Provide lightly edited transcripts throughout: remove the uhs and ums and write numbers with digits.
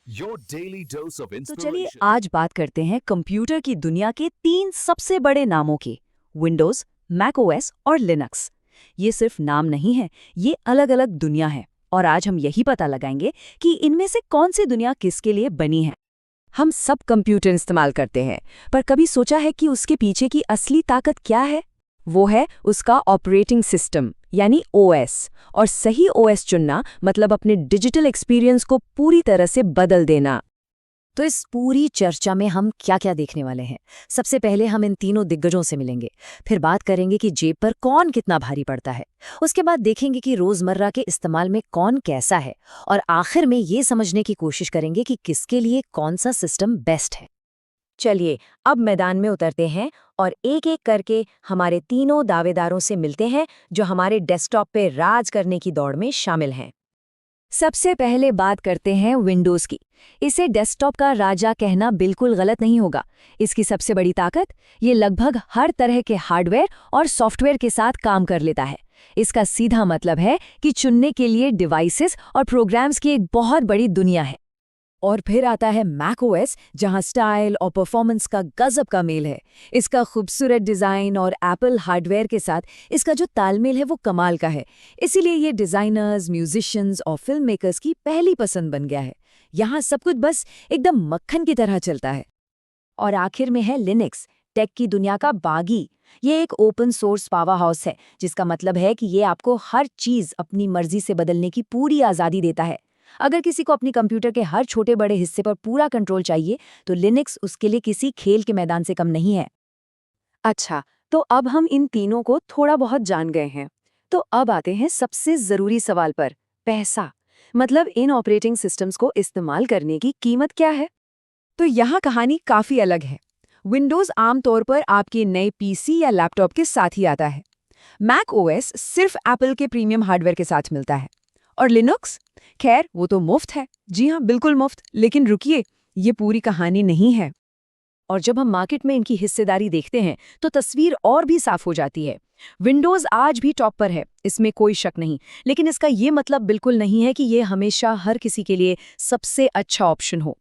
Your daily dose of तो चलिए inspiration. आज बात करते हैं कंप्यूटर की दुनिया के 3 सबसे बड़े नामों की। विंडोज, मैक ओएस और लिनक्स। ये सिर्फ नाम नहीं है, ये अलग-अलग दुनिया है। और आज हम यही पता लगाएंगे कि इनमें से कौन सी दुनिया किसके लिए बनी है। हम सब कंप्यूटर इस्तेमाल करते हैं, पर कभी सोचा है कि उसके पीछे की असली ताकत क्या है? वो है उसका ऑपरेटिंग सिस्टम यानी ओएस। और सही ओएस चुनना मतलब अपने डिजिटल एक्सपीरियंस को पूरी तरह से बदल देना। तो इस पूरी चर्चा में हम क्या-क्या देखने वाले हैं? सबसे पहले हम इन तीनों दिग्गजों से मिलेंगे, फिर बात करेंगे कि जेब पर कौन कितना भारी पड़ता है। उसके बाद देखेंगे कि रोजमर्रा के इस्तेमाल में कौन कैसा है, और आखिर में ये समझने की कोशिश करेंगे कि किसके लिए कौन सा सिस्टम बेस्ट है। चलिए अब मैदान में उतरते हैं और एक-एक करके हमारे तीनों दावेदारों से मिलते हैं जो हमारे डेस्कटॉप पे राज करने की दौड़ में शामिल हैं। सबसे पहले बात करते हैं विंडोज की। इसे डेस्कटॉप का राजा कहना बिल्कुल गलत नहीं होगा। इसकी सबसे बड़ी ताकत, ये लगभग हर तरह के हार्डवेयर और सॉफ्टवेयर के साथ काम कर लेता है। इसका सीधा मतलब है कि चुनने के लिए डिवाइसेस और प्रोग्राम्स की एक बहुत बड़ी दुनिया है। और फिर आता है मैक ओएस, जहां स्टाइल और परफॉर्मेंस का गजब का मेल है। इसका खूबसूरत डिज़ाइन और एप्पल हार्डवेयर के साथ इसका जो तालमेल है वो कमाल का है। इसीलिए ये डिज़ाइनर्स, म्यूजिशियंस और फिल्म मेकर्स की पहली पसंद बन गया है। यहाँ सब कुछ बस एकदम मक्खन की तरह चलता है। और आखिर में है लिनक्स, टेक की दुनिया का बागी। ये एक ओपन सोर्स पावर हाउस है, जिसका मतलब है कि ये आपको हर चीज़ अपनी मर्जी से बदलने की पूरी आज़ादी देता है। अगर किसी को अपनी कंप्यूटर के हर छोटे बड़े हिस्से पर पूरा कंट्रोल चाहिए, तो लिनक्स उसके लिए किसी खेल के मैदान से कम नहीं है। अच्छा, तो अब हम इन तीनों को थोड़ा बहुत जान गए हैं। तो अब आते हैं सबसे ज़रूरी सवाल पर, पैसा। मतलब इन ऑपरेटिंग सिस्टम्स को इस्तेमाल करने की कीमत क्या है? तो यहाँ कहानी काफ़ी अलग है। विंडोज़ आमतौर पर आपके नए पीसी या लैपटॉप के साथ ही आता है। मैक ओएस सिर्फ एप्पल के प्रीमियम हार्डवेयर के साथ मिलता है। और लिनक्स, खैर वो तो मुफ्त है। जी हाँ, बिल्कुल मुफ्त। लेकिन रुकिए, ये पूरी कहानी नहीं है। और जब हम मार्केट में इनकी हिस्सेदारी देखते हैं तो तस्वीर और भी साफ हो जाती है। विंडोज आज भी टॉप पर है, इसमें कोई शक नहीं। लेकिन इसका ये मतलब बिल्कुल नहीं है कि ये हमेशा हर किसी के लिए सबसे अच्छा ऑप्शन हो।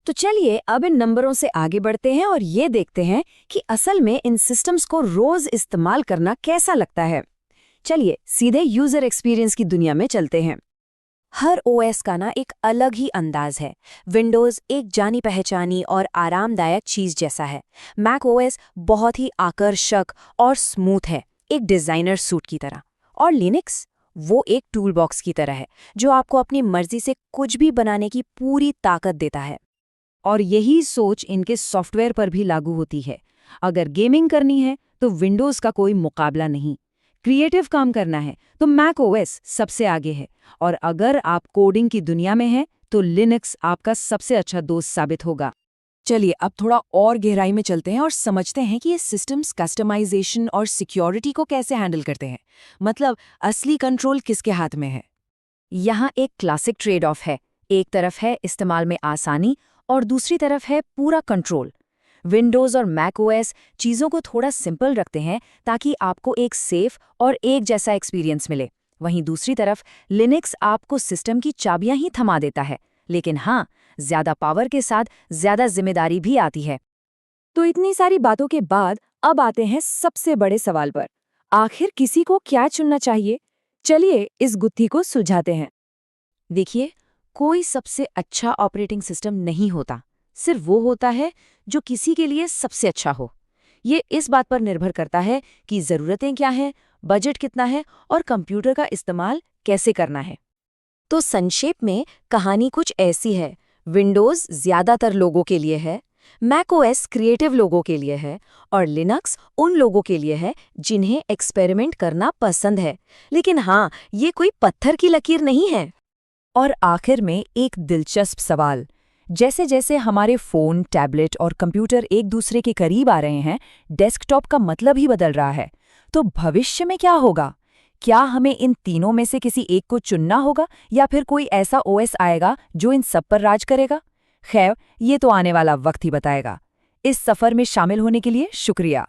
तो चलिए अब इन नंबरों से आगे बढ़ते हैं और ये देखते हैं कि असल में इन सिस्टम्स को रोज इस्तेमाल करना कैसा लगता है। चलिए सीधे यूजर एक्सपीरियंस की दुनिया में चलते हैं। हर ओएस का ना एक अलग ही अंदाज है। विंडोज एक जानी पहचानी और आरामदायक चीज जैसा है। मैक ओएस बहुत ही आकर्षक और स्मूथ है, एक डिजाइनर सूट की तरह। और लिनक्स, वो एक टूल बॉक्स की तरह है, जो आपको अपनी मर्जी से कुछ भी बनाने की पूरी ताकत देता है। और यही सोच इनके सॉफ्टवेयर पर भी लागू होती है। अगर गेमिंग करनी है तो विंडोज का कोई मुकाबला नहीं। क्रिएटिव काम करना है तो मैक ओएस सबसे आगे है। और अगर आप कोडिंग की दुनिया में हैं तो लिनक्स आपका सबसे अच्छा दोस्त साबित होगा। चलिए अब थोड़ा और गहराई में चलते हैं और समझते हैं कि ये सिस्टम्स कस्टमाइजेशन और सिक्योरिटी को कैसे हैंडल करते हैं। मतलब असली कंट्रोल किसके हाथ में है। यहाँ एक क्लासिक ट्रेड ऑफ है। एक तरफ है इस्तेमाल में आसानी और दूसरी तरफ है पूरा कंट्रोल। विंडोज और मैक ओएस चीज़ों को थोड़ा सिंपल रखते हैं ताकि आपको एक सेफ और एक जैसा एक्सपीरियंस मिले। वहीं दूसरी तरफ लिनक्स आपको सिस्टम की चाबियां ही थमा देता है, लेकिन हाँ, ज़्यादा पावर के साथ ज़्यादा जिम्मेदारी भी आती है। तो इतनी सारी बातों के बाद अब आते हैं सबसे बड़े सवाल पर। आखिर किसी को क्या चुनना चाहिए? चलिए इस गुत्थी को सुलझाते हैं। देखिए, कोई सबसे अच्छा ऑपरेटिंग सिस्टम नहीं होता, सिर्फ वो होता है जो किसी के लिए सबसे अच्छा हो। ये इस बात पर निर्भर करता है कि ज़रूरतें क्या हैं, बजट कितना है और कंप्यूटर का इस्तेमाल कैसे करना है। तो संक्षेप में कहानी कुछ ऐसी है। विंडोज़ ज़्यादातर लोगों के लिए है, मैक ओएस क्रिएटिव लोगों के लिए है, और लिनक्स उन लोगों के लिए है जिन्हें एक्सपेरिमेंट करना पसंद है। लेकिन हाँ, ये कोई पत्थर की लकीर नहीं है। और आखिर में एक दिलचस्प सवाल, जैसे जैसे हमारे फ़ोन, टैबलेट और कंप्यूटर एक दूसरे के करीब आ रहे हैं, डेस्कटॉप का मतलब ही बदल रहा है। तो भविष्य में क्या होगा? क्या हमें इन तीनों में से किसी एक को चुनना होगा या फिर कोई ऐसा ओएस आएगा जो इन सब पर राज करेगा? खैर, ये तो आने वाला वक्त ही बताएगा। इस सफ़र में शामिल होने के लिए शुक्रिया।